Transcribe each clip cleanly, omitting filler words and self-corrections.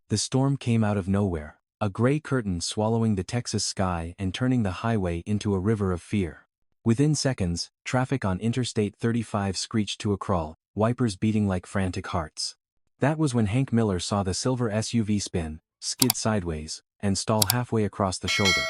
The storm came out of nowhere, a gray curtain swallowing the Texas sky and turning the highway into a river of fear. Within seconds, traffic on Interstate 35 screeched to a crawl, wipers beating like frantic hearts. That was when Hank Miller saw the silver SUV spin, skid sideways, and stall halfway across the shoulder.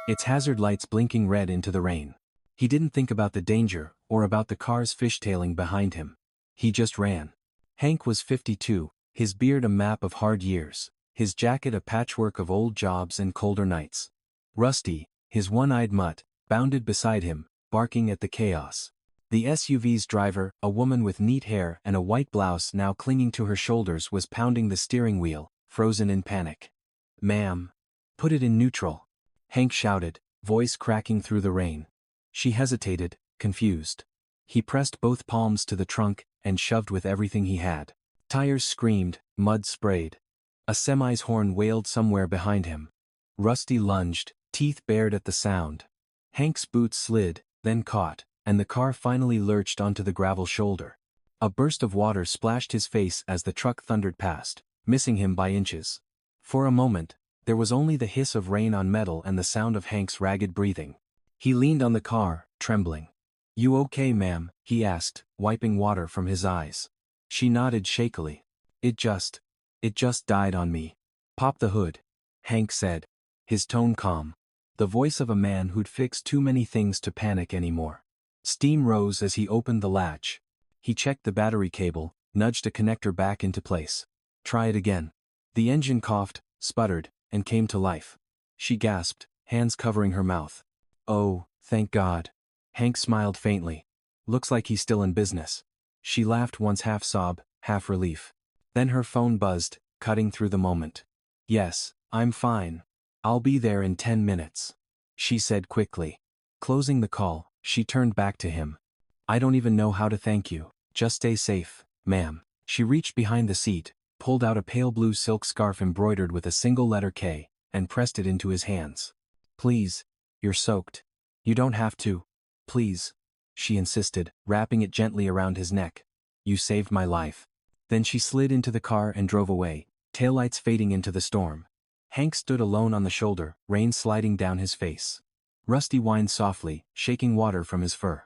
Its hazard lights blinking red into the rain. He didn't think about the danger, or about the cars fishtailing behind him. He just ran. Hank was 52, his beard a map of hard years, his jacket a patchwork of old jobs and colder nights. Rusty, his one-eyed mutt, bounded beside him, barking at the chaos. The SUV's driver, a woman with neat hair and a white blouse now clinging to her shoulders, was pounding the steering wheel, frozen in panic. "Ma'am. Put it in neutral," Hank shouted, voice cracking through the rain. She hesitated, confused. He pressed both palms to the trunk and shoved with everything he had. Tires screamed, mud sprayed. A semi's horn wailed somewhere behind him. Rusty lunged, teeth bared at the sound. Hank's boots slid, then caught, and the car finally lurched onto the gravel shoulder. A burst of water splashed his face as the truck thundered past, missing him by inches. For a moment, there was only the hiss of rain on metal and the sound of Hank's ragged breathing. He leaned on the car, trembling. "You okay, ma'am?" he asked, wiping water from his eyes. She nodded shakily. It just died on me." "Pop the hood," Hank said, his tone calm. The voice of a man who'd fixed too many things to panic anymore. Steam rose as he opened the latch. He checked the battery cable, nudged a connector back into place. "Try it again." The engine coughed, sputtered, and came to life. She gasped, hands covering her mouth. "Oh, thank God." Hank smiled faintly. "Looks like he's still in business." She laughed once, half sob, half relief. Then her phone buzzed, cutting through the moment. "Yes, I'm fine. I'll be there in 10 minutes," she said quickly. Closing the call, she turned back to him. "I don't even know how to thank you. Just stay safe, ma'am." She reached behind the seat, pulled out a pale blue silk scarf embroidered with a single letter K, and pressed it into his hands. "Please. You're soaked. You don't have to. Please," she insisted, wrapping it gently around his neck. "You saved my life." Then she slid into the car and drove away, taillights fading into the storm. Hank stood alone on the shoulder, rain sliding down his face. Rusty whined softly, shaking water from his fur.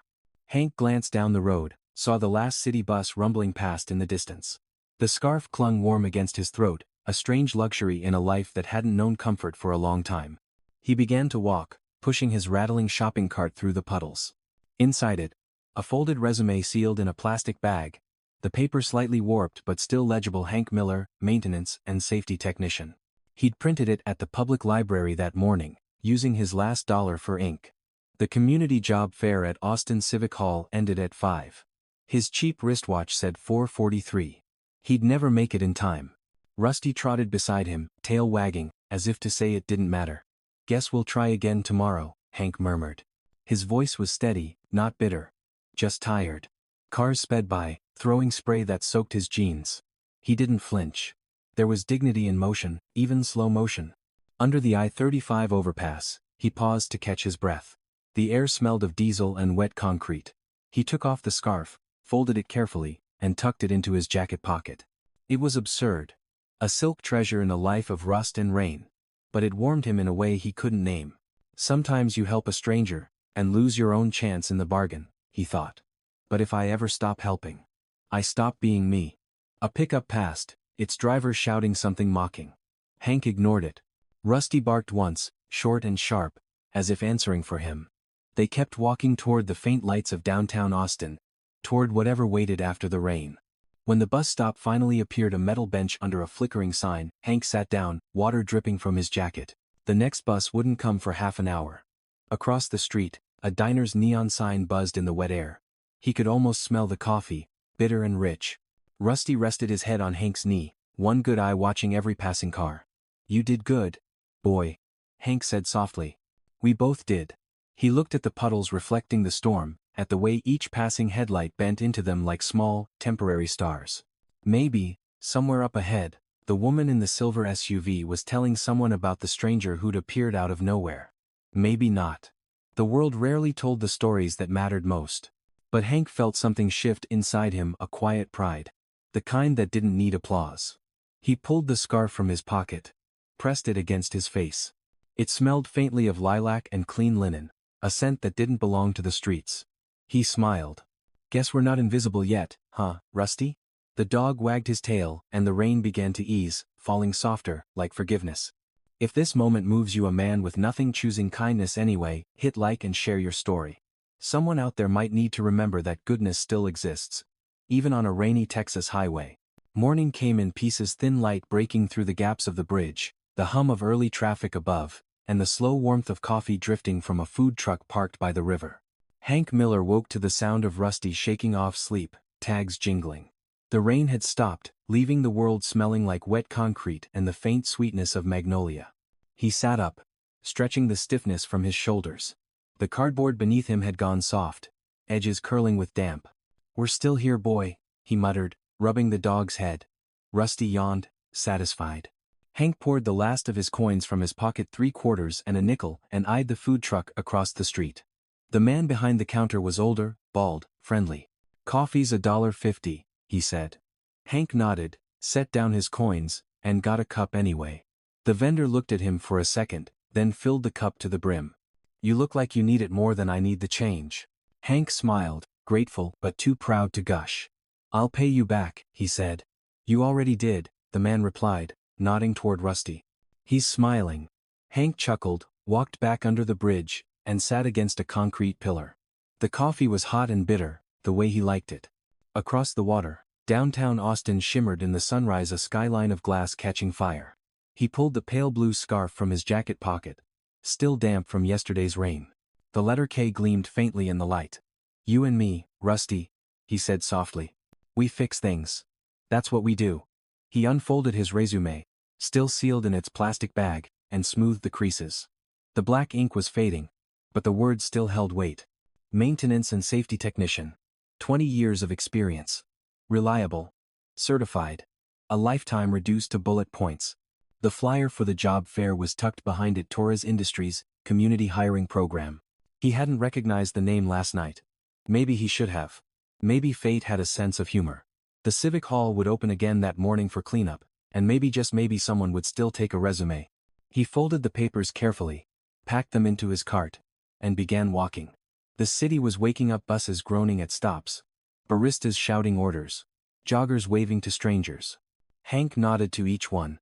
Hank glanced down the road, saw the last city bus rumbling past in the distance. The scarf clung warm against his throat, a strange luxury in a life that hadn't known comfort for a long time. He began to walk, pushing his rattling shopping cart through the puddles. Inside it, a folded resume sealed in a plastic bag, the paper slightly warped but still legible: Hank Miller, maintenance and safety technician. He'd printed it at the public library that morning, using his last dollar for ink. The community job fair at Austin Civic Hall ended at 5. His cheap wristwatch said 4:43. He'd never make it in time. Rusty trotted beside him, tail wagging, as if to say it didn't matter. "Guess we'll try again tomorrow," Hank murmured. His voice was steady, not bitter. Just tired. Cars sped by, throwing spray that soaked his jeans. He didn't flinch. There was dignity in motion, even slow motion. Under the I-35 overpass, he paused to catch his breath. The air smelled of diesel and wet concrete. He took off the scarf, folded it carefully, and tucked it into his jacket pocket. It was absurd. A silk treasure in a life of rust and rain. But it warmed him in a way he couldn't name. Sometimes you help a stranger, and lose your own chance in the bargain, he thought. But if I ever stop helping, I stop being me. A pickup passed, its driver shouting something mocking. Hank ignored it. Rusty barked once, short and sharp, as if answering for him. They kept walking toward the faint lights of downtown Austin, toward whatever waited after the rain. When the bus stop finally appeared, a metal bench under a flickering sign, Hank sat down, water dripping from his jacket. The next bus wouldn't come for half an hour. Across the street, a diner's neon sign buzzed in the wet air. He could almost smell the coffee, bitter and rich. Rusty rested his head on Hank's knee, one good eye watching every passing car. "You did good, boy," Hank said softly. "We both did." He looked at the puddles reflecting the storm, at the way each passing headlight bent into them like small, temporary stars. Maybe, somewhere up ahead, the woman in the silver SUV was telling someone about the stranger who'd appeared out of nowhere. Maybe not. The world rarely told the stories that mattered most. But Hank felt something shift inside him, a quiet pride. The kind that didn't need applause. He pulled the scarf from his pocket, pressed it against his face. It smelled faintly of lilac and clean linen, a scent that didn't belong to the streets. He smiled. Guess we're not invisible yet, huh, Rusty? The dog wagged his tail, and the rain began to ease, falling softer, like forgiveness. If this moment moves you, a man with nothing choosing kindness anyway, hit like and share your story. Someone out there might need to remember that goodness still exists, even on a rainy Texas highway. Morning came in pieces, thin light breaking through the gaps of the bridge, the hum of early traffic above, and the slow warmth of coffee drifting from a food truck parked by the river. Hank Miller woke to the sound of Rusty shaking off sleep, tags jingling. The rain had stopped, leaving the world smelling like wet concrete and the faint sweetness of magnolia. He sat up, stretching the stiffness from his shoulders. The cardboard beneath him had gone soft, edges curling with damp. "We're still here, boy," he muttered, rubbing the dog's head. Rusty yawned, satisfied. Hank poured the last of his coins from his pocket, 3 quarters and a nickel, and eyed the food truck across the street. The man behind the counter was older, bald, friendly. "Coffee's $1.50, he said. Hank nodded, set down his coins, and got a cup anyway. The vendor looked at him for a second, then filled the cup to the brim. "You look like you need it more than I need the change." Hank smiled, grateful but too proud to gush. "I'll pay you back," he said. "You already did," the man replied, nodding toward Rusty. "He's smiling." Hank chuckled, walked back under the bridge, and sat against a concrete pillar. The coffee was hot and bitter, the way he liked it. Across the water, downtown Austin shimmered in the sunrise, a skyline of glass catching fire. He pulled the pale blue scarf from his jacket pocket, still damp from yesterday's rain. The letter K gleamed faintly in the light. "You and me, Rusty," he said softly. "We fix things. That's what we do." He unfolded his resume, still sealed in its plastic bag, and smoothed the creases. The black ink was fading, but the words still held weight. Maintenance and safety technician. 20 years of experience. Reliable. Certified. A lifetime reduced to bullet points. The flyer for the job fair was tucked behind it. Torres Industries, Community Hiring Program. He hadn't recognized the name last night. Maybe he should have. Maybe fate had a sense of humor. The Civic Hall would open again that morning for cleanup, and maybe, just maybe, someone would still take a resume. He folded the papers carefully, packed them into his cart, and began walking. The city was waking up, buses groaning at stops, baristas shouting orders, joggers waving to strangers. Hank nodded to each one.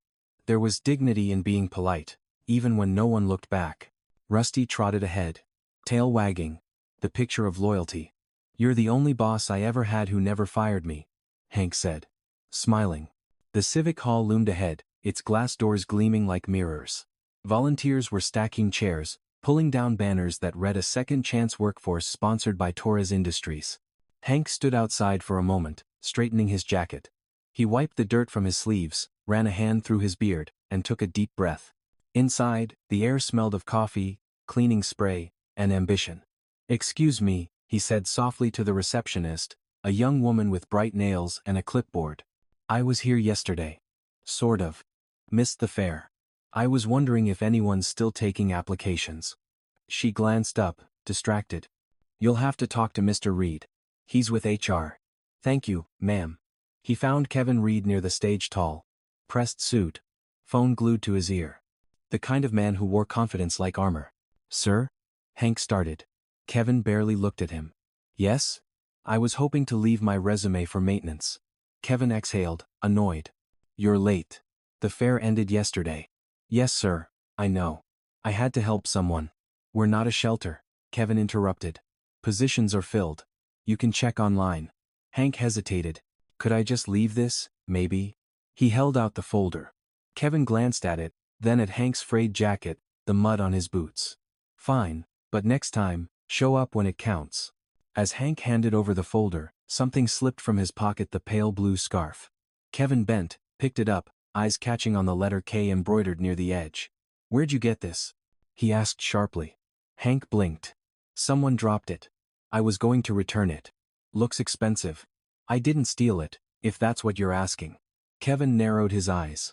There was dignity in being polite, even when no one looked back. Rusty trotted ahead, tail wagging, the picture of loyalty. "You're the only boss I ever had who never fired me," Hank said, smiling. The Civic Hall loomed ahead, its glass doors gleaming like mirrors. Volunteers were stacking chairs, pulling down banners that read "A Second Chance Workforce sponsored by Torres Industries." Hank stood outside for a moment, straightening his jacket. He wiped the dirt from his sleeves, ran a hand through his beard, and took a deep breath. Inside, the air smelled of coffee, cleaning spray, and ambition. "Excuse me," he said softly to the receptionist, a young woman with bright nails and a clipboard. "I was here yesterday. Sort of. Missed the fair. I was wondering if anyone's still taking applications." She glanced up, distracted. "You'll have to talk to Mr. Reed. He's with HR." "Thank you, ma'am." He found Kevin Reed near the stage, tall, pressed suit, phone glued to his ear. The kind of man who wore confidence like armor. "Sir?" Hank started. Kevin barely looked at him. "Yes? I was hoping to leave my resume for maintenance." Kevin exhaled, annoyed. "You're late. The fair ended yesterday." "Yes, sir, I know. I had to help someone." "We're not a shelter," Kevin interrupted. "Positions are filled. You can check online." Hank hesitated. "Could I just leave this, maybe?" He held out the folder. Kevin glanced at it, then at Hank's frayed jacket, the mud on his boots. "Fine, but next time, show up when it counts." As Hank handed over the folder, something slipped from his pocket, the pale blue scarf. Kevin bent, picked it up, eyes catching on the letter K embroidered near the edge. "Where'd you get this?" he asked sharply. Hank blinked. "Someone dropped it. I was going to return it. Looks expensive." "I didn't steal it, if that's what you're asking." Kevin narrowed his eyes.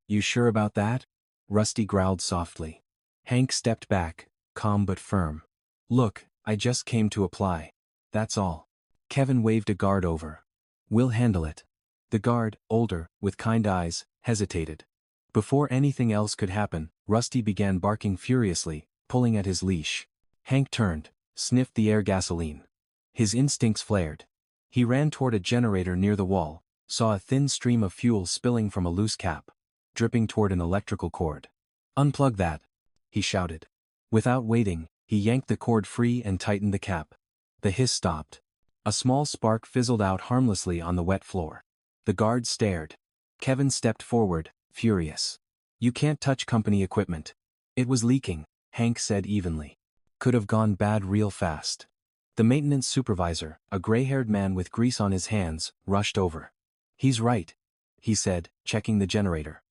"You sure about that?" Rusty growled softly. Hank stepped back, calm but firm. "Look, I just came to apply. That's all." Kevin waved a guard over. "We'll handle it." The guard, older, with kind eyes, hesitated. Before anything else could happen, Rusty began barking furiously, pulling at his leash. Hank turned, sniffed the air gasoline. His instincts flared. He ran toward a generator near the wall, saw a thin stream of fuel spilling from a loose cap, dripping toward an electrical cord. "Unplug that," he shouted. Without waiting, he yanked the cord free and tightened the cap. The hiss stopped. A small spark fizzled out harmlessly on the wet floor. The guard stared. Kevin stepped forward, furious. "You can't touch company equipment." "It was leaking," Hank said evenly. "Could have gone bad real fast." The maintenance supervisor, a gray-haired man with grease on his hands, rushed over. "He's right," he said, checking the generator.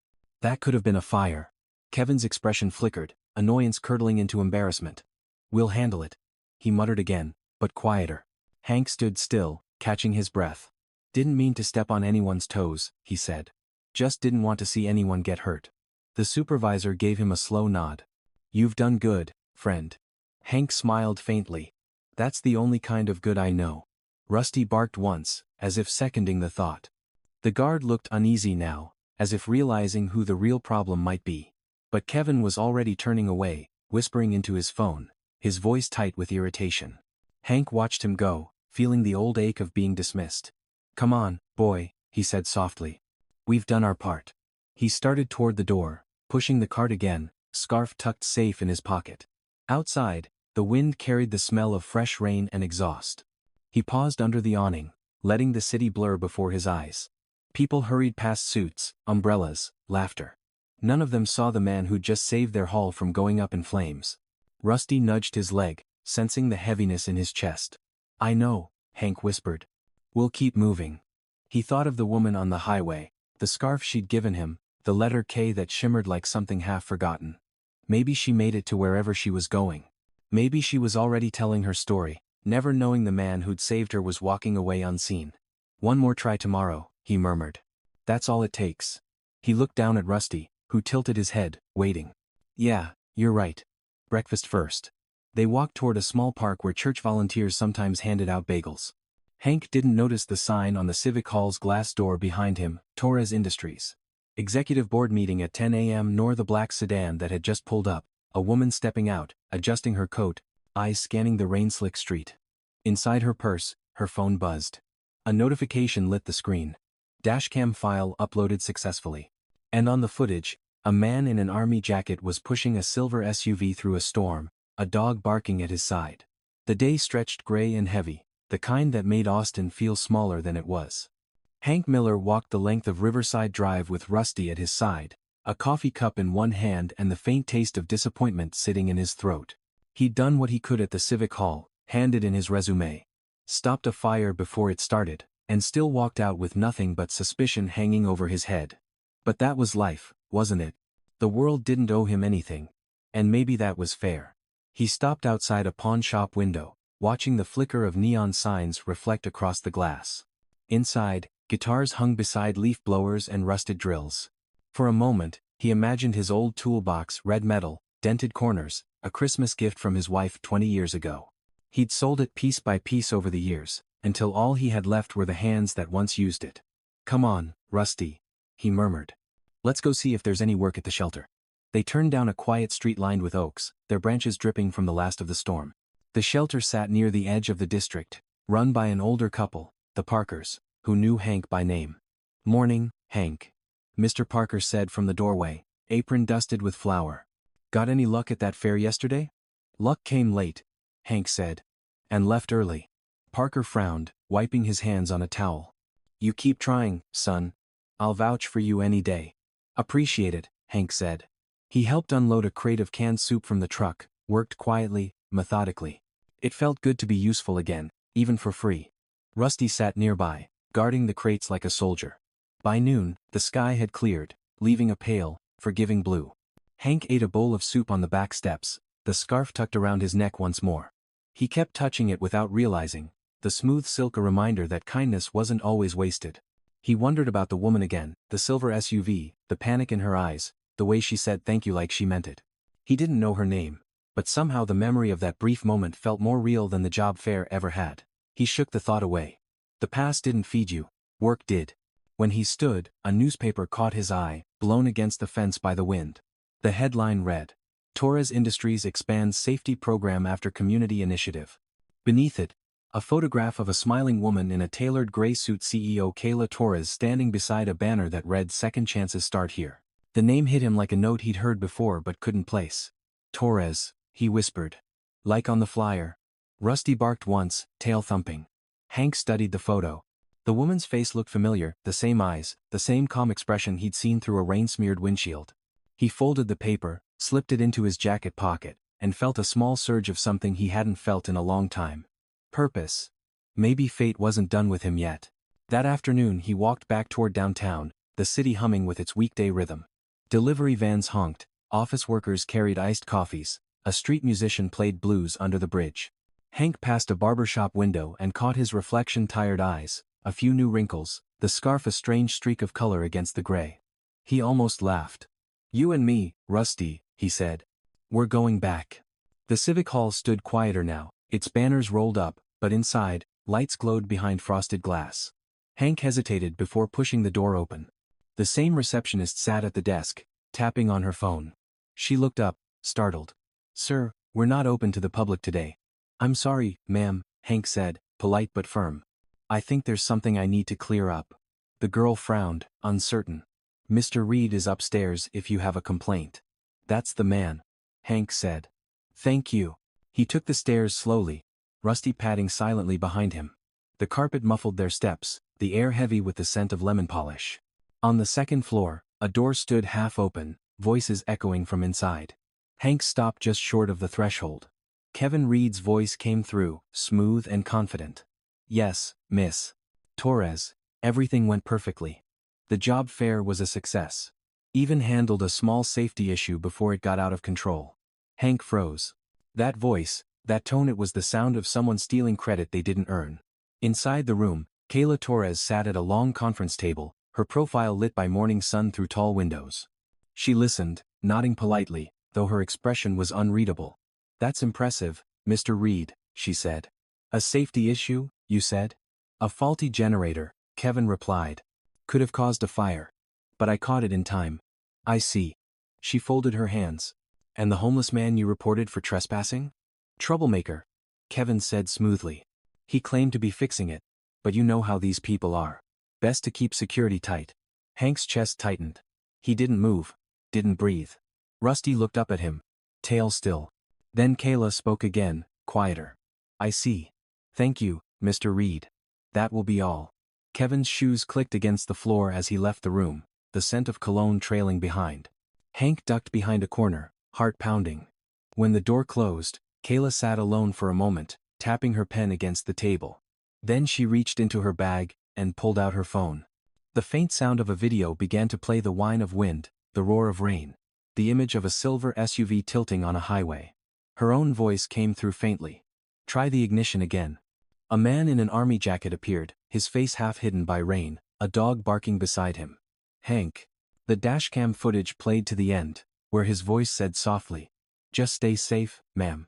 "That could have been a fire." Kevin's expression flickered, annoyance curdling into embarrassment. "We'll handle it," he muttered again, but quieter. Hank stood still, catching his breath. "Didn't mean to step on anyone's toes," he said. "Just didn't want to see anyone get hurt." The supervisor gave him a slow nod. "You've done good, friend." Hank smiled faintly. "That's the only kind of good I know." Rusty barked once, as if seconding the thought. The guard looked uneasy now, as if realizing who the real problem might be. But Kevin was already turning away, whispering into his phone, his voice tight with irritation. Hank watched him go, feeling the old ache of being dismissed. "Come on, boy," he said softly. "We've done our part." He started toward the door, pushing the cart again, scarf tucked safe in his pocket. Outside, the wind carried the smell of fresh rain and exhaust. He paused under the awning, letting the city blur before his eyes. People hurried past suits, umbrellas, laughter. None of them saw the man who'd just saved their haul from going up in flames. Rusty nudged his leg, sensing the heaviness in his chest. "I know," Hank whispered. "We'll keep moving." He thought of the woman on the highway, the scarf she'd given him, the letter K that shimmered like something half forgotten. Maybe she made it to wherever she was going. Maybe she was already telling her story, never knowing the man who'd saved her was walking away unseen. "One more try tomorrow," he murmured. "That's all it takes." He looked down at Rusty, who tilted his head, waiting. "Yeah, you're right. Breakfast first." They walked toward a small park where church volunteers sometimes handed out bagels. Hank didn't notice the sign on the Civic Hall's glass door behind him, Torres Industries. Executive board meeting at 10 a.m. nor the black sedan that had just pulled up, a woman stepping out, adjusting her coat, eyes scanning the rain-slick street. Inside her purse, her phone buzzed. A notification lit the screen. Dashcam file uploaded successfully. And on the footage, a man in an army jacket was pushing a silver SUV through a storm, a dog barking at his side. The day stretched gray and heavy, the kind that made Austin feel smaller than it was. Hank Miller walked the length of Riverside Drive with Rusty at his side, a coffee cup in one hand and the faint taste of disappointment sitting in his throat. He'd done what he could at the Civic Hall, handed in his resume, stopped a fire before it started, and still walked out with nothing but suspicion hanging over his head. But that was life, wasn't it? The world didn't owe him anything. And maybe that was fair. He stopped outside a pawn shop window, watching the flicker of neon signs reflect across the glass. Inside, guitars hung beside leaf blowers and rusted drills. For a moment, he imagined his old toolbox, red metal, dented corners, a Christmas gift from his wife 20 years ago. He'd sold it piece by piece over the years, until all he had left were the hands that once used it. "Come on, Rusty," he murmured. "Let's go see if there's any work at the shelter." They turned down a quiet street lined with oaks, their branches dripping from the last of the storm. The shelter sat near the edge of the district, run by an older couple, the Parkers, who knew Hank by name. "Morning, Hank," Mr. Parker said from the doorway, apron dusted with flour. "Got any luck at that fair yesterday?" "Luck came late," Hank said. "And left early." Parker frowned, wiping his hands on a towel. "You keep trying, son. I'll vouch for you any day." "Appreciate it," Hank said. He helped unload a crate of canned soup from the truck, worked quietly, methodically. It felt good to be useful again, even for free. Rusty sat nearby, guarding the crates like a soldier. By noon, the sky had cleared, leaving a pale, forgiving blue. Hank ate a bowl of soup on the back steps, the scarf tucked around his neck once more. He kept touching it without realizing, the smooth silk a reminder that kindness wasn't always wasted. He wondered about the woman again, the silver SUV, the panic in her eyes, the way she said thank you like she meant it. He didn't know her name, but somehow the memory of that brief moment felt more real than the job fair ever had. He shook the thought away. The past didn't feed you, work did. When he stood, a newspaper caught his eye, blown against the fence by the wind. The headline read, Torres Industries expands safety program after community initiative. Beneath it, a photograph of a smiling woman in a tailored gray suit, CEO Kayla Torres, standing beside a banner that read Second Chances Start Here. The name hit him like a note he'd heard before but couldn't place. Torres, he whispered. Like on the flyer. Rusty barked once, tail thumping. Hank studied the photo. The woman's face looked familiar, the same eyes, the same calm expression he'd seen through a rain-smeared windshield. He folded the paper, slipped it into his jacket pocket, and felt a small surge of something he hadn't felt in a long time. Purpose. Maybe fate wasn't done with him yet. That afternoon he walked back toward downtown, the city humming with its weekday rhythm. Delivery vans honked, office workers carried iced coffees, a street musician played blues under the bridge. Hank passed a barbershop window and caught his reflection, tired eyes, a few new wrinkles, the scarf a strange streak of color against the gray. He almost laughed. You and me, Rusty, he said. We're going back. The Civic Hall stood quieter now, its banners rolled up, but inside, lights glowed behind frosted glass. Hank hesitated before pushing the door open. The same receptionist sat at the desk, tapping on her phone. She looked up, startled. Sir, we're not open to the public today. I'm sorry, ma'am, Hank said, polite but firm. I think there's something I need to clear up. The girl frowned, uncertain. Mr. Reed is upstairs if you have a complaint. That's the man, Hank said. Thank you. He took the stairs slowly, Rusty padding silently behind him. The carpet muffled their steps, the air heavy with the scent of lemon polish. On the second floor, a door stood half open, voices echoing from inside. Hank stopped just short of the threshold. Kevin Reed's voice came through, smooth and confident. Yes, Miss Torres, everything went perfectly. The job fair was a success. Even handled a small safety issue before it got out of control. Hank froze. That voice, that tone, it was the sound of someone stealing credit they didn't earn. Inside the room, Kayla Torres sat at a long conference table, her profile lit by morning sun through tall windows. She listened, nodding politely, though her expression was unreadable. That's impressive, Mr. Reed, she said. A safety issue, you said? A faulty generator, Kevin replied. Could have caused a fire. But I caught it in time. I see. She folded her hands. And the homeless man you reported for trespassing? Troublemaker, Kevin said smoothly. He claimed to be fixing it. But you know how these people are. Best to keep security tight. Hank's chest tightened. He didn't move, didn't breathe. Rusty looked up at him, tail still. Then Kayla spoke again, quieter. I see. Thank you, Mr. Reed. That will be all. Kevin's shoes clicked against the floor as he left the room, the scent of cologne trailing behind. Hank ducked behind a corner, heart pounding. When the door closed, Kayla sat alone for a moment, tapping her pen against the table. Then she reached into her bag and pulled out her phone. The faint sound of a video began to play, the whine of wind, the roar of rain, the image of a silver SUV tilting on a highway. Her own voice came through faintly. Try the ignition again. A man in an army jacket appeared, his face half hidden by rain, a dog barking beside him. Hank. The dashcam footage played to the end, where his voice said softly, just stay safe, ma'am.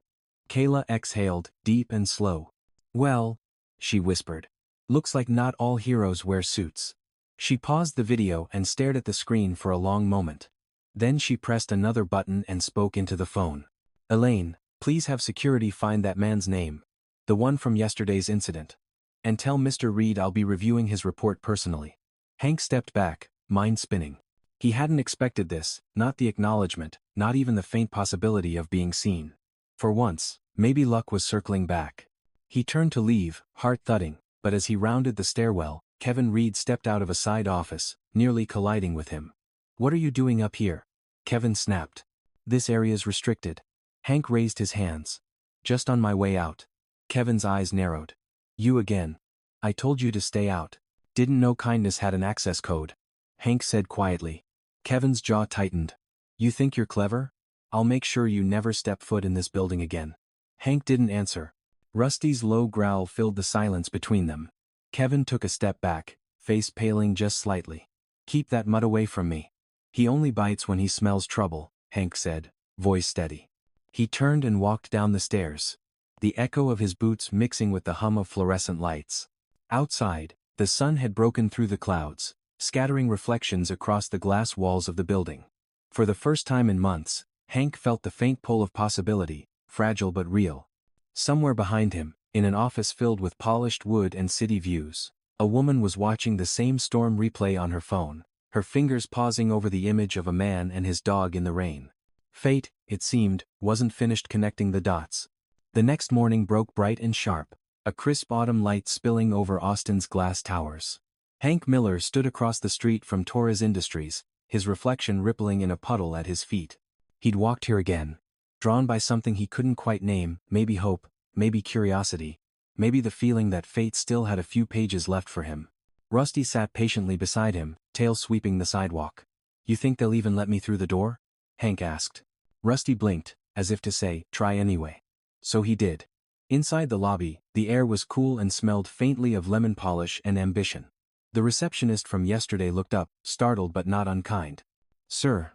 Kayla exhaled, deep and slow. Well, she whispered. Looks like not all heroes wear suits. She paused the video and stared at the screen for a long moment. Then she pressed another button and spoke into the phone. Elaine, please have security find that man's name. The one from yesterday's incident. And tell Mr. Reed I'll be reviewing his report personally. Hank stepped back, mind spinning. He hadn't expected this, not the acknowledgement, not even the faint possibility of being seen. For once, maybe luck was circling back. He turned to leave, heart thudding, but as he rounded the stairwell, Kevin Reed stepped out of a side office, nearly colliding with him. What are you doing up here? Kevin snapped. This area's restricted. Hank raised his hands. Just on my way out. Kevin's eyes narrowed. You again. I told you to stay out. Didn't know kindness had an access code. Hank said quietly. Kevin's jaw tightened. You think you're clever? I'll make sure you never step foot in this building again. Hank didn't answer. Rusty's low growl filled the silence between them. Kevin took a step back, face paling just slightly. Keep that mutt away from me. He only bites when he smells trouble, Hank said, voice steady. He turned and walked down the stairs. The echo of his boots mixing with the hum of fluorescent lights. Outside, the sun had broken through the clouds, scattering reflections across the glass walls of the building. For the first time in months, Hank felt the faint pull of possibility, fragile but real. Somewhere behind him, in an office filled with polished wood and city views, a woman was watching the same storm replay on her phone, her fingers pausing over the image of a man and his dog in the rain. Fate, it seemed, wasn't finished connecting the dots. The next morning broke bright and sharp, a crisp autumn light spilling over Austin's glass towers. Hank Miller stood across the street from Torres Industries, his reflection rippling in a puddle at his feet. He'd walked here again, drawn by something he couldn't quite name, maybe hope, maybe curiosity, maybe the feeling that fate still had a few pages left for him. Rusty sat patiently beside him, tail sweeping the sidewalk. "You think they'll even let me through the door?" Hank asked. Rusty blinked, as if to say, "Try anyway." So he did. Inside the lobby, the air was cool and smelled faintly of lemon polish and ambition. The receptionist from yesterday looked up, startled but not unkind. "Sir,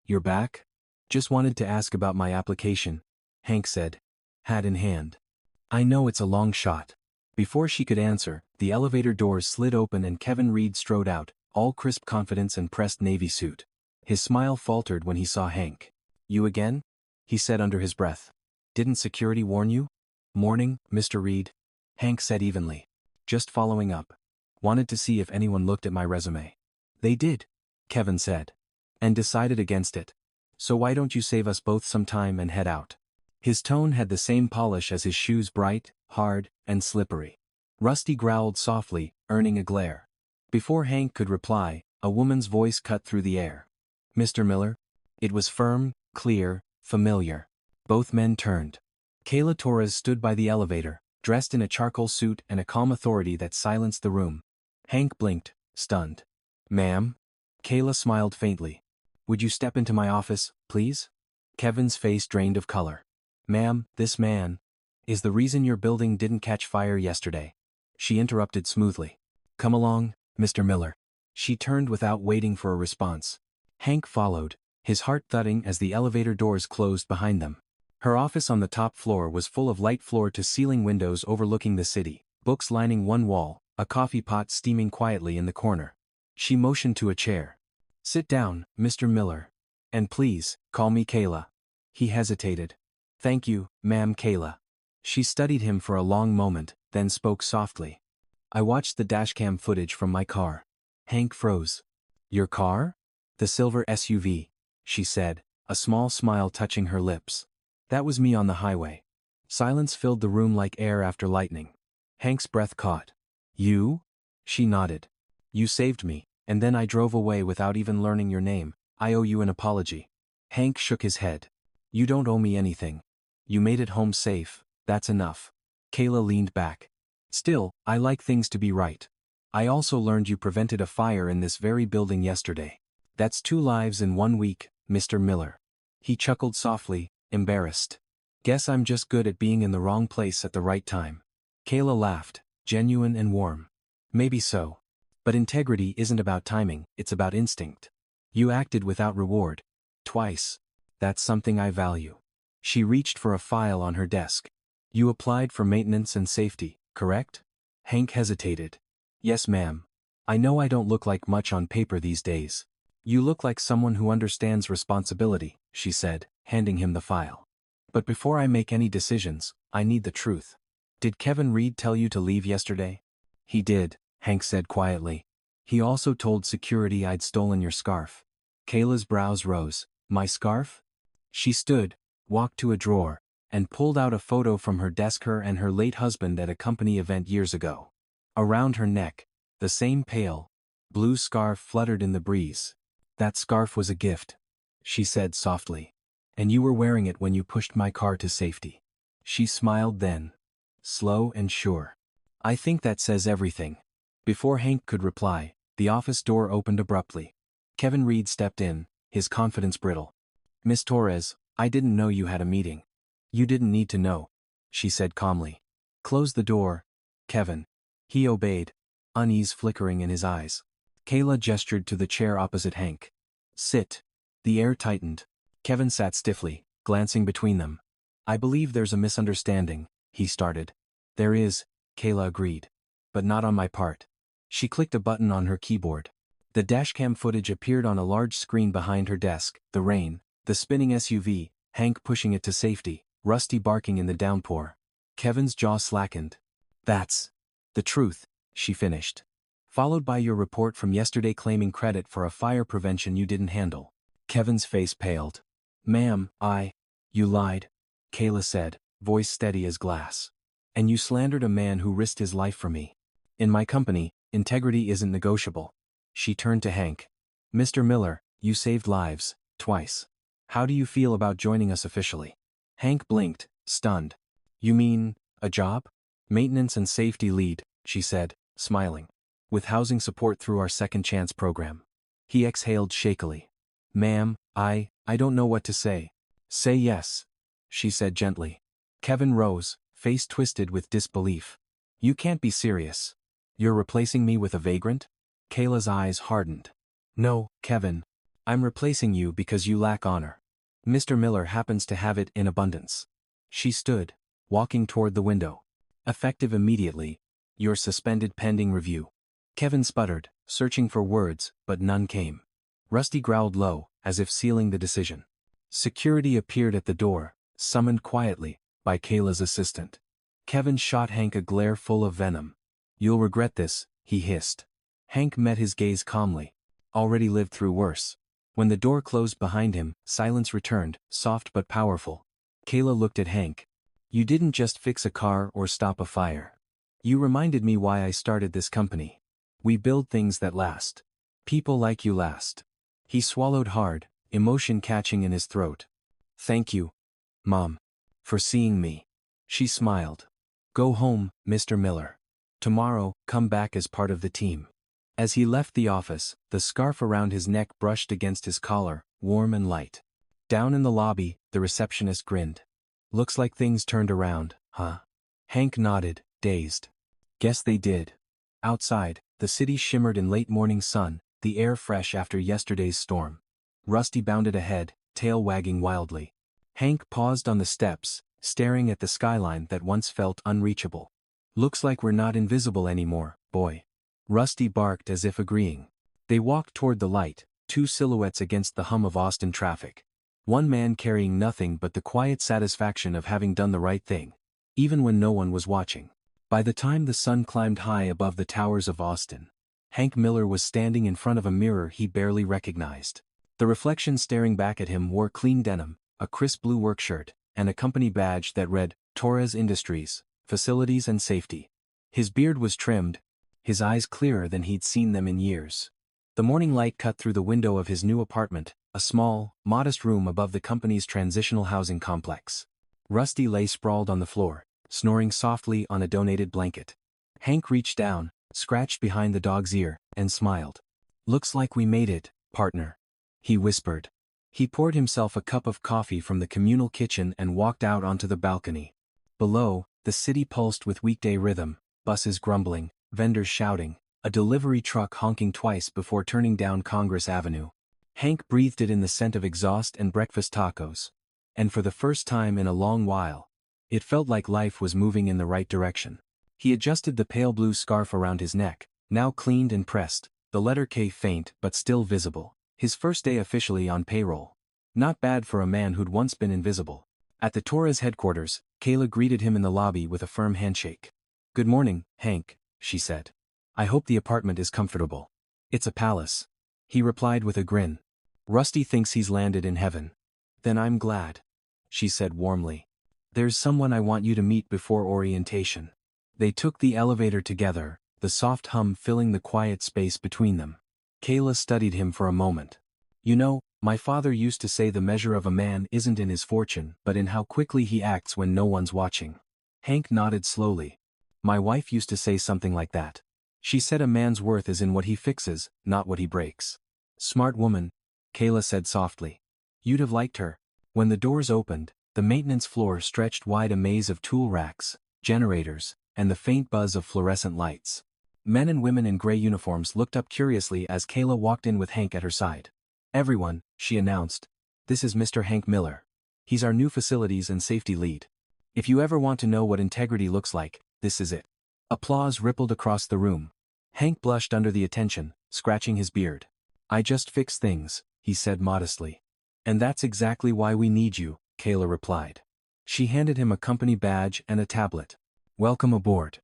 you're back? Just wanted to ask about my application," Hank said, hat in hand. "I know it's a long shot." Before she could answer, the elevator doors slid open and Kevin Reed strode out, all crisp confidence and pressed navy suit. His smile faltered when he saw Hank. "You again?" he said under his breath. "Didn't security warn you?" "Morning, Mr. Reed," Hank said evenly. "Just following up. Wanted to see if anyone looked at my resume." "They did," Kevin said. "And decided against it. So why don't you save us both some time and head out?" His tone had the same polish as his shoes, bright, hard, and slippery. Rusty growled softly, earning a glare. Before Hank could reply, a woman's voice cut through the air. "Mr. Miller?" It was firm, clear, familiar. Both men turned. Kayla Torres stood by the elevator, dressed in a charcoal suit and a calm authority that silenced the room. Hank blinked, stunned. "Ma'am?" Kayla smiled faintly. "Would you step into my office, please?" Kevin's face drained of color. "Ma'am, this man is the reason your building didn't catch fire yesterday," she interrupted smoothly. "Come along, Mr. Miller." She turned without waiting for a response. Hank followed, his heart thudding as the elevator doors closed behind them. Her office on the top floor was full of light floor-to-ceiling windows overlooking the city, books lining one wall, a coffee pot steaming quietly in the corner. She motioned to a chair. "Sit down, Mr. Miller. And please, call me Kayla." He hesitated. "Thank you, ma'am Kayla." She studied him for a long moment, then spoke softly. "I watched the dashcam footage from my car." Hank froze. "Your car?" "The silver SUV," she said, a small smile touching her lips. "That was me on the highway." Silence filled the room like air after lightning. Hank's breath caught. "You?" She nodded. "You saved me, and then I drove away without even learning your name. I owe you an apology." Hank shook his head. "You don't owe me anything. You made it home safe, that's enough." Kayla leaned back. "Still, I like things to be right. I also learned you prevented a fire in this very building yesterday. That's 2 lives in 1 week, Mr. Miller." He chuckled softly, embarrassed. "Guess I'm just good at being in the wrong place at the right time." Kayla laughed, genuine and warm. "Maybe so. But integrity isn't about timing, it's about instinct. You acted without reward. Twice. That's something I value." She reached for a file on her desk. "You applied for maintenance and safety, correct?" Hank hesitated. "Yes, ma'am. I know I don't look like much on paper these days." "You look like someone who understands responsibility," she said, handing him the file. "But before I make any decisions, I need the truth. Did Kevin Reed tell you to leave yesterday?" "He did," Hank said quietly. "He also told security I'd stolen your scarf." Kayla's brows rose. "My scarf?" She stood, walked to a drawer, and pulled out a photo from her desk, her and her late husband at a company event years ago. Around her neck, the same pale, blue scarf fluttered in the breeze. "That scarf was a gift," she said softly. "And you were wearing it when you pushed my car to safety." She smiled then, slow and sure. "I think that says everything." Before Hank could reply, the office door opened abruptly. Kevin Reed stepped in, his confidence brittle. "Miss Torres, I didn't know you had a meeting." "You didn't need to know," she said calmly. "Close the door, Kevin." He obeyed, unease flickering in his eyes. Kayla gestured to the chair opposite Hank. "Sit." The air tightened. Kevin sat stiffly, glancing between them. "I believe there's a misunderstanding," he started. "There is," Kayla agreed. "But not on my part." She clicked a button on her keyboard. The dashcam footage appeared on a large screen behind her desk, the rain, the spinning SUV, Hank pushing it to safety, Rusty barking in the downpour. Kevin's jaw slackened. "That's the truth," she finished. "Followed by your report from yesterday claiming credit for a fire prevention you didn't handle." Kevin's face paled. "Ma'am, you lied," Kayla said, voice steady as glass. "And you slandered a man who risked his life for me. In my company, integrity isn't negotiable." She turned to Hank. "Mr. Miller, you saved lives, twice. How do you feel about joining us officially?" Hank blinked, stunned. "You mean, a job?" "Maintenance and safety lead," she said, smiling. "With housing support through our second chance program." He exhaled shakily. "Ma'am, I don't know what to say." "Say yes," she said gently. Kevin rose, face twisted with disbelief. "You can't be serious. You're replacing me with a vagrant?" Kayla's eyes hardened. "No, Kevin. I'm replacing you because you lack honor. Mr. Miller happens to have it in abundance." She stood, walking toward the window. "Effective immediately. You're suspended pending review." Kevin sputtered, searching for words, but none came. Rusty growled low, as if sealing the decision. Security appeared at the door, summoned quietly by Kayla's assistant. Kevin shot Hank a glare full of venom. "You'll regret this," he hissed. Hank met his gaze calmly. Already lived through worse. When the door closed behind him, silence returned, soft but powerful. Kayla looked at Hank. "You didn't just fix a car or stop a fire. You reminded me why I started this company. We build things that last. People like you last." He swallowed hard, emotion catching in his throat. "Thank you, Mom, for seeing me." She smiled. "Go home, Mr. Miller. Tomorrow, come back as part of the team." As he left the office, the scarf around his neck brushed against his collar, warm and light. Down in the lobby, the receptionist grinned. "Looks like things turned around, huh?" Hank nodded, dazed. "Guess they did." Outside, the city shimmered in late morning sun, the air fresh after yesterday's storm. Rusty bounded ahead, tail wagging wildly. Hank paused on the steps, staring at the skyline that once felt unreachable. "Looks like we're not invisible anymore, boy." Rusty barked as if agreeing. They walked toward the light, two silhouettes against the hum of Austin traffic. One man carrying nothing but the quiet satisfaction of having done the right thing, even when no one was watching. By the time the sun climbed high above the towers of Austin, Hank Miller was standing in front of a mirror he barely recognized. The reflection staring back at him wore clean denim, a crisp blue work shirt, and a company badge that read, Torres Industries, Facilities and Safety. His beard was trimmed, his eyes clearer than he'd seen them in years. The morning light cut through the window of his new apartment, a small, modest room above the company's transitional housing complex. Rusty lay sprawled on the floor, snoring softly on a donated blanket. Hank reached down, scratched behind the dog's ear, and smiled. "Looks like we made it, partner," he whispered. He poured himself a cup of coffee from the communal kitchen and walked out onto the balcony. Below, the city pulsed with weekday rhythm, buses grumbling, vendors shouting, a delivery truck honking twice before turning down Congress Avenue. Hank breathed it in the scent of exhaust and breakfast tacos. And for the first time in a long while, it felt like life was moving in the right direction. He adjusted the pale blue scarf around his neck, now cleaned and pressed, the letter K faint but still visible. His first day officially on payroll. Not bad for a man who'd once been invisible. At the Torres headquarters, Kayla greeted him in the lobby with a firm handshake. "Good morning, Hank," she said. "I hope the apartment is comfortable." "It's a palace," he replied with a grin. "Rusty thinks he's landed in heaven." "Then I'm glad," she said warmly. "There's someone I want you to meet before orientation." They took the elevator together, the soft hum filling the quiet space between them. Kayla studied him for a moment. "You know, my father used to say the measure of a man isn't in his fortune but in how quickly he acts when no one's watching." Hank nodded slowly. "My wife used to say something like that. She said a man's worth is in what he fixes, not what he breaks." "Smart woman," Kayla said softly. "You'd have liked her." When the doors opened, the maintenance floor stretched wide, a maze of tool racks, generators, and the faint buzz of fluorescent lights. Men and women in gray uniforms looked up curiously as Kayla walked in with Hank at her side. "Everyone," she announced, "this is Mr. Hank Miller. He's our new facilities and safety lead. If you ever want to know what integrity looks like, this is it." Applause rippled across the room. Hank blushed under the attention, scratching his beard. I just fix things, he said modestly. And that's exactly why we need you, Kayla replied. She handed him a company badge and a tablet. Welcome aboard.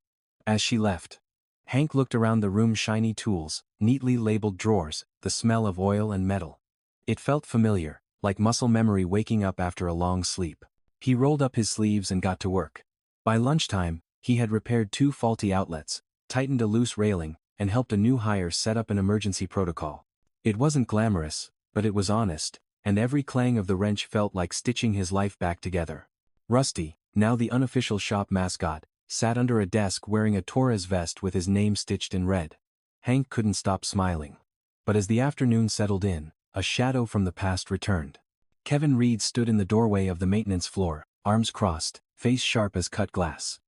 As she left, Hank looked around the room's shiny tools, neatly labeled drawers, the smell of oil and metal. It felt familiar, like muscle memory waking up after a long sleep. He rolled up his sleeves and got to work. By lunchtime, he had repaired 2 faulty outlets, tightened a loose railing, and helped a new hire set up an emergency protocol. It wasn't glamorous, but it was honest, and every clang of the wrench felt like stitching his life back together. Rusty, now the unofficial shop mascot, sat under a desk wearing a Torres vest with his name stitched in red. Hank couldn't stop smiling. But as the afternoon settled in, a shadow from the past returned. Kevin Reed stood in the doorway of the maintenance floor, arms crossed, face sharp as cut glass.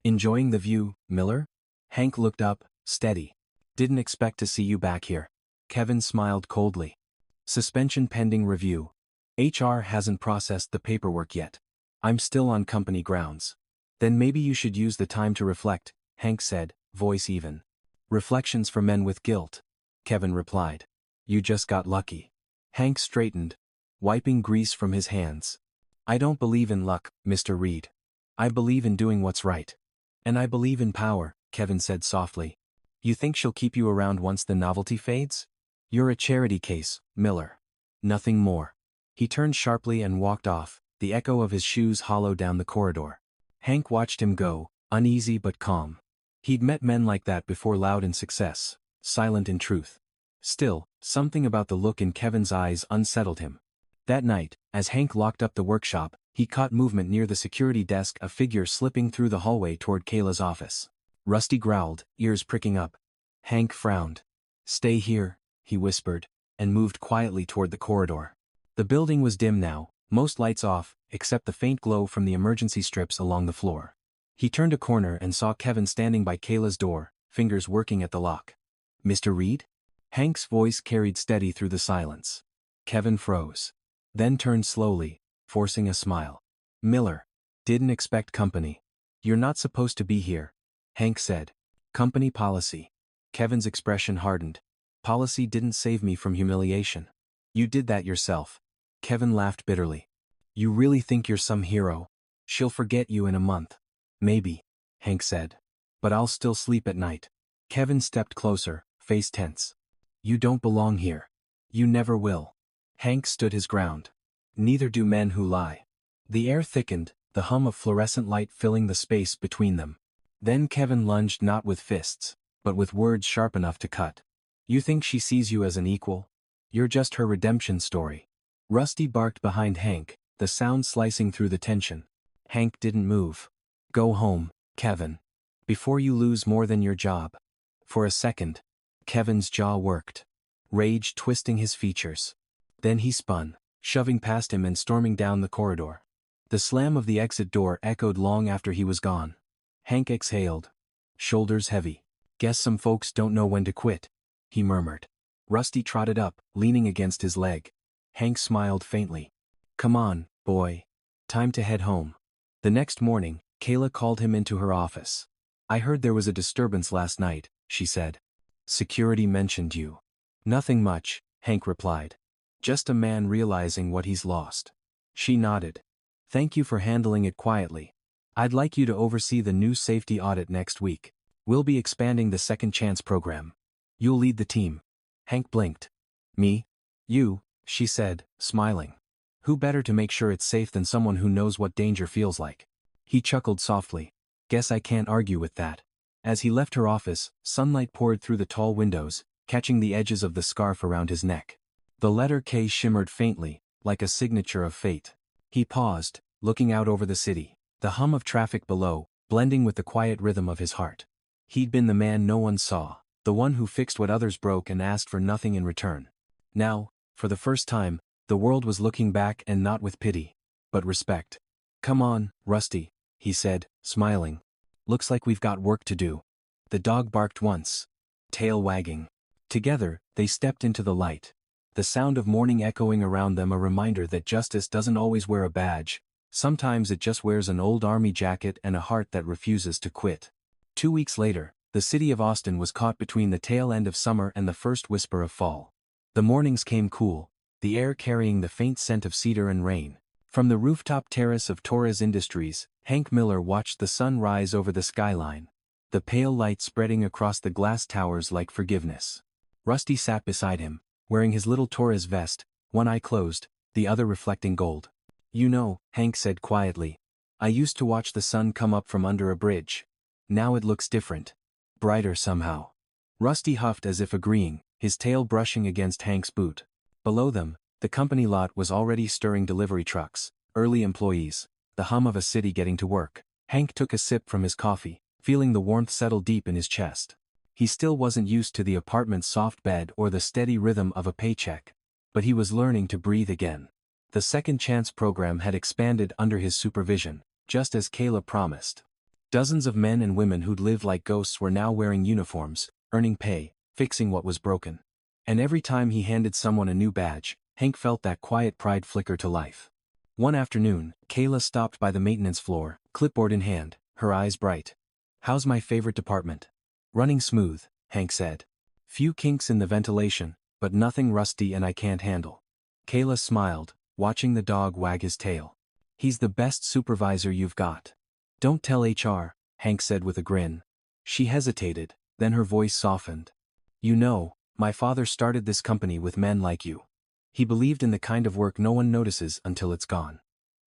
Enjoying the view, Miller? Hank looked up, steady. Didn't expect to see you back here. Kevin smiled coldly. Suspension pending review. HR hasn't processed the paperwork yet. I'm still on company grounds. Then maybe you should use the time to reflect, Hank said, voice even. Reflections for men with guilt, Kevin replied. You just got lucky. Hank straightened, wiping grease from his hands. I don't believe in luck, Mr. Reed. I believe in doing what's right. And I believe in power, Kevin said softly. You think she'll keep you around once the novelty fades? You're a charity case, Miller. Nothing more. He turned sharply and walked off, the echo of his shoes hollow down the corridor. Hank watched him go, uneasy but calm. He'd met men like that before, loud in success, silent in truth. Still, something about the look in Kevin's eyes unsettled him. That night, as Hank locked up the workshop, he caught movement near the security desk, a figure slipping through the hallway toward Kayla's office. Rusty growled, ears pricking up. Hank frowned. Stay here, he whispered, and moved quietly toward the corridor. The building was dim now, most lights off, except the faint glow from the emergency strips along the floor. He turned a corner and saw Kevin standing by Kayla's door, fingers working at the lock. Mr. Reed? Hank's voice carried steady through the silence. Kevin froze. Then turned slowly, forcing a smile. Miller. Didn't expect company. You're not supposed to be here, Hank said. Company policy. Kevin's expression hardened. Policy didn't save me from humiliation. You did that yourself. Kevin laughed bitterly. You really think you're some hero? She'll forget you in a month. Maybe, Hank said. But I'll still sleep at night. Kevin stepped closer, face tense. You don't belong here. You never will. Hank stood his ground. Neither do men who lie. The air thickened, the hum of fluorescent light filling the space between them. Then Kevin lunged, not with fists, but with words sharp enough to cut. You think she sees you as an equal? You're just her redemption story. Rusty barked behind Hank, the sound slicing through the tension. Hank didn't move. Go home, Kevin. Before you lose more than your job. For a second, Kevin's jaw worked, rage twisting his features. Then he spun, shoving past him and storming down the corridor. The slam of the exit door echoed long after he was gone. Hank exhaled, shoulders heavy. Guess some folks don't know when to quit, he murmured. Rusty trotted up, leaning against his leg. Hank smiled faintly. Come on, boy. Time to head home. The next morning, Kayla called him into her office. I heard there was a disturbance last night, she said. Security mentioned you. Nothing much, Hank replied. Just a man realizing what he's lost. She nodded. Thank you for handling it quietly. I'd like you to oversee the new safety audit next week. We'll be expanding the Second Chance program. You'll lead the team. Hank blinked. Me? You, she said, smiling. Who better to make sure it's safe than someone who knows what danger feels like? He chuckled softly. Guess I can't argue with that. As he left her office, sunlight poured through the tall windows, catching the edges of the scarf around his neck. The letter K shimmered faintly, like a signature of fate. He paused, looking out over the city, the hum of traffic below, blending with the quiet rhythm of his heart. He'd been the man no one saw, the one who fixed what others broke and asked for nothing in return. Now, for the first time, the world was looking back, and not with pity, but respect. Come on, Rusty, he said, smiling. Looks like we've got work to do. The dog barked once, tail wagging. Together, they stepped into the light. The sound of morning echoing around them, a reminder that justice doesn't always wear a badge. Sometimes it just wears an old army jacket and a heart that refuses to quit. 2 weeks later, The city of Austin was caught between the tail end of summer and the first whisper of fall. The mornings came cool, the air carrying the faint scent of cedar and rain. From the rooftop terrace of Torres Industries, Hank Miller watched the sun rise over the skyline, the pale light spreading across the glass towers like forgiveness. Rusty sat beside him, wearing his little Torres vest, one eye closed, the other reflecting gold. "You know," Hank said quietly, "I used to watch the sun come up from under a bridge. Now it looks different. Brighter somehow." Rusty huffed as if agreeing, his tail brushing against Hank's boot. Below them, the company lot was already stirring delivery trucks, early employees, the hum of a city getting to work. Hank took a sip from his coffee, feeling the warmth settle deep in his chest. He still wasn't used to the apartment's soft bed or the steady rhythm of a paycheck, but he was learning to breathe again. The Second Chance program had expanded under his supervision, just as Kayla promised. Dozens of men and women who'd lived like ghosts were now wearing uniforms, earning pay, fixing what was broken. And every time he handed someone a new badge, Hank felt that quiet pride flicker to life. One afternoon, Kayla stopped by the maintenance floor, clipboard in hand, her eyes bright. "How's my favorite department?" "Running smooth," Hank said. "Few kinks in the ventilation, but nothing rusty and I can't handle." Kayla smiled, watching the dog wag his tail. "He's the best supervisor you've got." "Don't tell HR," Hank said with a grin. She hesitated, then her voice softened. "You know, my father started this company with men like you. He believed in the kind of work no one notices until it's gone."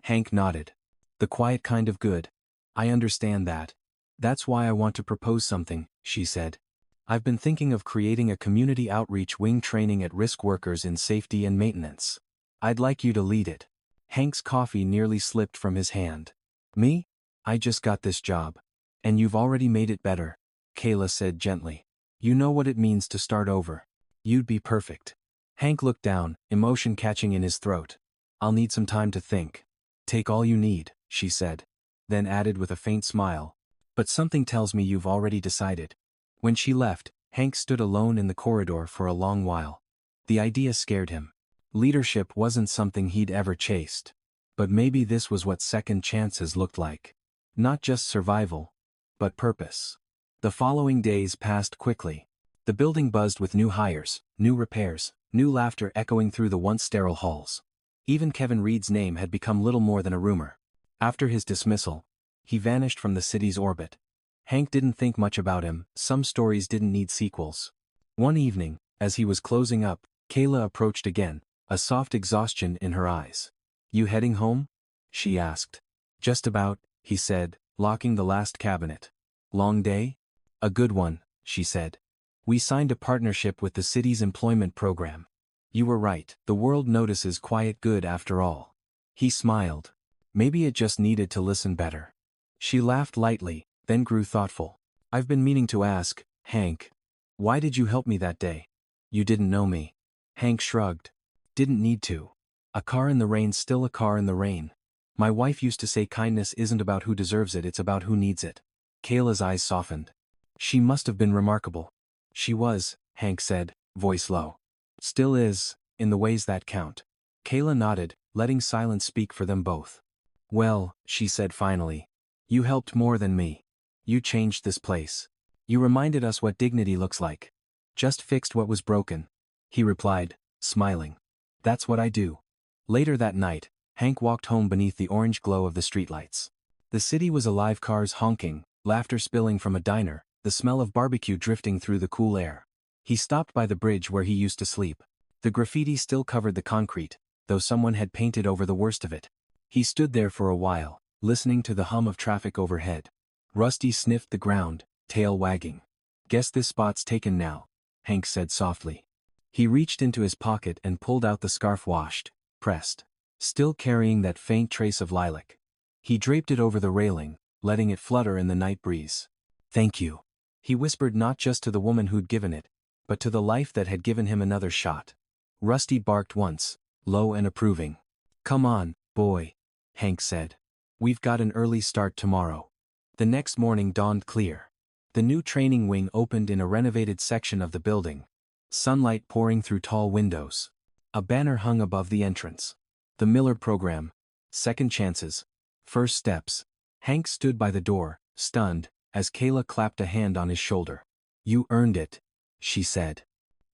Hank nodded. "The quiet kind of good. I understand that. That's why I want to propose something," she said. "I've been thinking of creating a community outreach wing training at-risk workers in safety and maintenance. I'd like you to lead it." Hank's coffee nearly slipped from his hand. "Me? I just got this job. And you've already made it better," Kayla said gently. "You know what it means to start over. You'd be perfect." Hank looked down, emotion catching in his throat. "I'll need some time to think." "Take all you need," she said. Then added with a faint smile. "But something tells me you've already decided." When she left, Hank stood alone in the corridor for a long while. The idea scared him. Leadership wasn't something he'd ever chased. But maybe this was what second chances looked like. Not just survival, but purpose. The following days passed quickly. The building buzzed with new hires, new repairs, new laughter echoing through the once sterile halls. Even Kevin Reed's name had become little more than a rumor. After his dismissal, he vanished from the city's orbit. Hank didn't think much about him, some stories didn't need sequels. One evening, as he was closing up, Kayla approached again, a soft exhaustion in her eyes. "You heading home?" she asked. "Just about," he said, locking the last cabinet. "Long day?" "A good one," she said. "We signed a partnership with the city's employment program." "You were right, the world notices quiet good after all." He smiled. Maybe it just needed to listen better. She laughed lightly, then grew thoughtful. "I've been meaning to ask, Hank. Why did you help me that day?" "You didn't know me." Hank shrugged. "Didn't need to. A car in the rain's still a car in the rain. My wife used to say kindness isn't about who deserves it, it's about who needs it." Kayla's eyes softened. "She must have been remarkable." "She was," Hank said, voice low. "Still is, in the ways that count." Kayla nodded, letting silence speak for them both. "Well," she said finally, "you helped more than me. You changed this place. You reminded us what dignity looks like." "Just fixed what was broken," he replied, smiling. "That's what I do." Later that night, Hank walked home beneath the orange glow of the streetlights. The city was alive, cars honking, laughter spilling from a diner, the smell of barbecue drifting through the cool air. He stopped by the bridge where he used to sleep. The graffiti still covered the concrete, though someone had painted over the worst of it. He stood there for a while, listening to the hum of traffic overhead. Rusty sniffed the ground, tail wagging. "Guess this spot's taken now," Hank said softly. He reached into his pocket and pulled out the scarf washed, pressed, still carrying that faint trace of lilac. He draped it over the railing, letting it flutter in the night breeze. "Thank you," he whispered, not just to the woman who'd given it, but to the life that had given him another shot. Rusty barked once, low and approving. "Come on, boy," Hank said. "We've got an early start tomorrow." The next morning dawned clear. The new training wing opened in a renovated section of the building. Sunlight pouring through tall windows. A banner hung above the entrance. "The Miller Program. Second Chances. First Steps." Hank stood by the door, stunned, as Kayla clapped a hand on his shoulder. "You earned it," she said.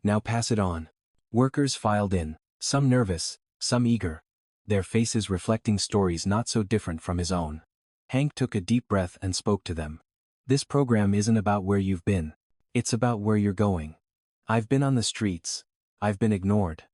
"Now pass it on." Workers filed in, some nervous, some eager, their faces reflecting stories not so different from his own. Hank took a deep breath and spoke to them. "This program isn't about where you've been. It's about where you're going. I've been on the streets. I've been ignored.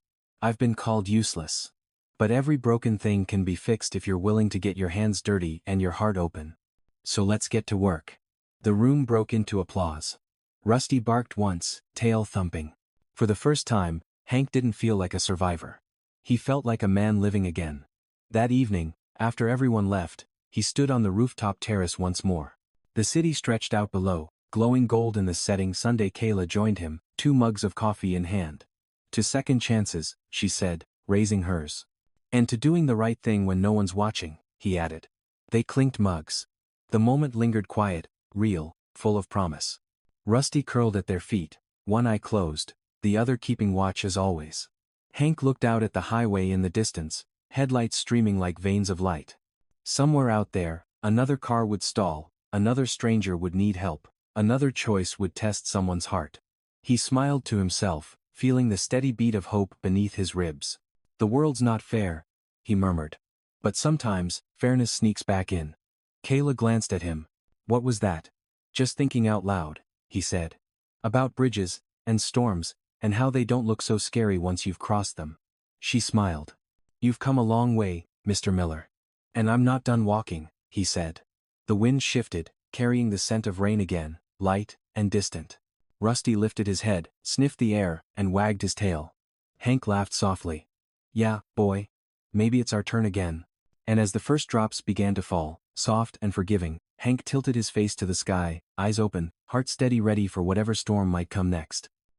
I've been called useless. But every broken thing can be fixed if you're willing to get your hands dirty and your heart open. So let's get to work." The room broke into applause. Rusty barked once, tail thumping. For the first time, Hank didn't feel like a survivor. He felt like a man living again. That evening, after everyone left, he stood on the rooftop terrace once more. The city stretched out below, glowing gold in the setting sun. Kayla joined him, 2 mugs of coffee in hand. "To second chances," she said, raising hers. "And to doing the right thing when no one's watching," he added. They clinked mugs. The moment lingered quiet, real, full of promise. Rusty curled at their feet, one eye closed, the other keeping watch as always. Hank looked out at the highway in the distance, headlights streaming like veins of light. Somewhere out there, another car would stall, another stranger would need help, another choice would test someone's heart. He smiled to himself, feeling the steady beat of hope beneath his ribs. "The world's not fair," he murmured. "But sometimes, fairness sneaks back in." Kayla glanced at him. "What was that?" "Just thinking out loud," he said. "About bridges, and storms, and how they don't look so scary once you've crossed them." She smiled. "You've come a long way, Mr. Miller." "And I'm not done walking," he said. The wind shifted, carrying the scent of rain again, light and distant. Rusty lifted his head, sniffed the air, and wagged his tail. Hank laughed softly. "Yeah, boy. Maybe it's our turn again." And as the first drops began to fall, soft and forgiving, Hank tilted his face to the sky, eyes open, heart steady, ready for whatever storm might come next.